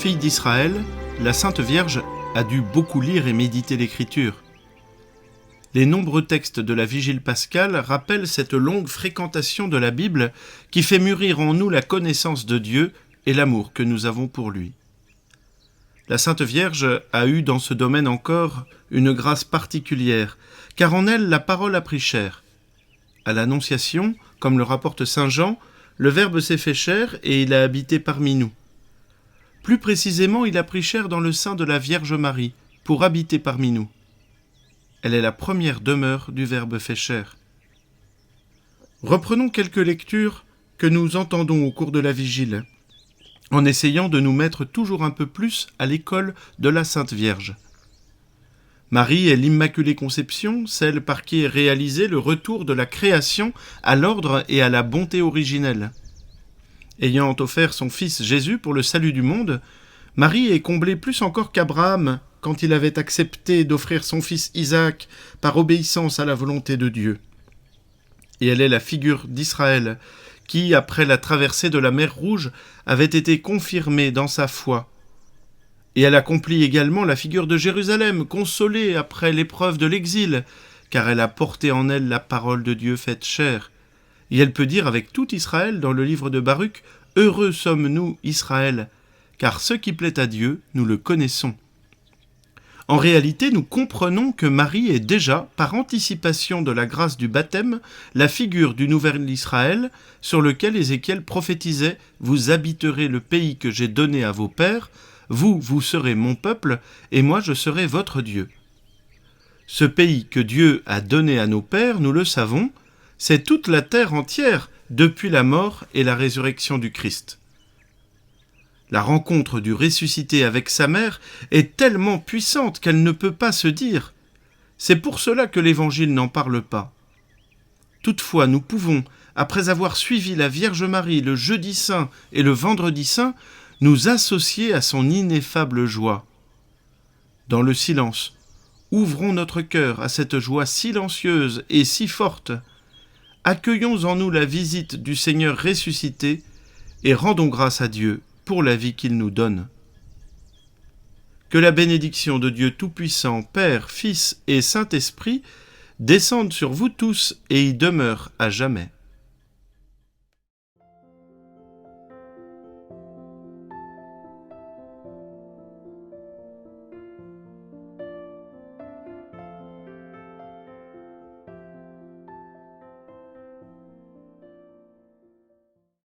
Fille d'Israël, la Sainte Vierge a dû beaucoup lire et méditer l'Écriture. Les nombreux textes de la Vigile pascale rappellent cette longue fréquentation de la Bible qui fait mûrir en nous la connaissance de Dieu et l'amour que nous avons pour lui. La Sainte Vierge a eu dans ce domaine encore une grâce particulière, car en elle la parole a pris chair. À l'Annonciation, comme le rapporte saint Jean, le Verbe s'est fait chair et il a habité parmi nous. Plus précisément, il a pris chair dans le sein de la Vierge Marie, pour habiter parmi nous. Elle est la première demeure du Verbe fait chair. Reprenons quelques lectures que nous entendons au cours de la Vigile, en essayant de nous mettre toujours un peu plus à l'école de la Sainte Vierge. Marie est l'Immaculée Conception, celle par qui est réalisé le retour de la création à l'ordre et à la bonté originelle. Ayant offert son fils Jésus pour le salut du monde, Marie est comblée plus encore qu'Abraham quand il avait accepté d'offrir son fils Isaac par obéissance à la volonté de Dieu. Et elle est la figure d'Israël qui, après la traversée de la mer Rouge, avait été confirmée dans sa foi. Et elle accomplit également la figure de Jérusalem, consolée après l'épreuve de l'exil, car elle a porté en elle la parole de Dieu faite chair. Et elle peut dire avec tout Israël dans le livre de Baruch, « Heureux sommes-nous, Israël, car ce qui plaît à Dieu, nous le connaissons. » En réalité, nous comprenons que Marie est déjà, par anticipation de la grâce du baptême, la figure du nouvel Israël sur lequel Ézéchiel prophétisait « Vous habiterez le pays que j'ai donné à vos pères, vous serez mon peuple, et moi je serai votre Dieu. » Ce pays que Dieu a donné à nos pères, nous le savons, c'est toute la terre entière depuis la mort et la résurrection du Christ. La rencontre du ressuscité avec sa mère est tellement puissante qu'elle ne peut pas se dire. C'est pour cela que l'Évangile n'en parle pas. Toutefois, nous pouvons, après avoir suivi la Vierge Marie le jeudi saint et le vendredi saint, nous associer à son ineffable joie. Dans le silence, ouvrons notre cœur à cette joie silencieuse et si forte. Accueillons en nous la visite du Seigneur ressuscité et rendons grâce à Dieu pour la vie qu'il nous donne. Que la bénédiction de Dieu Tout-Puissant, Père, Fils et Saint-Esprit descende sur vous tous et y demeure à jamais.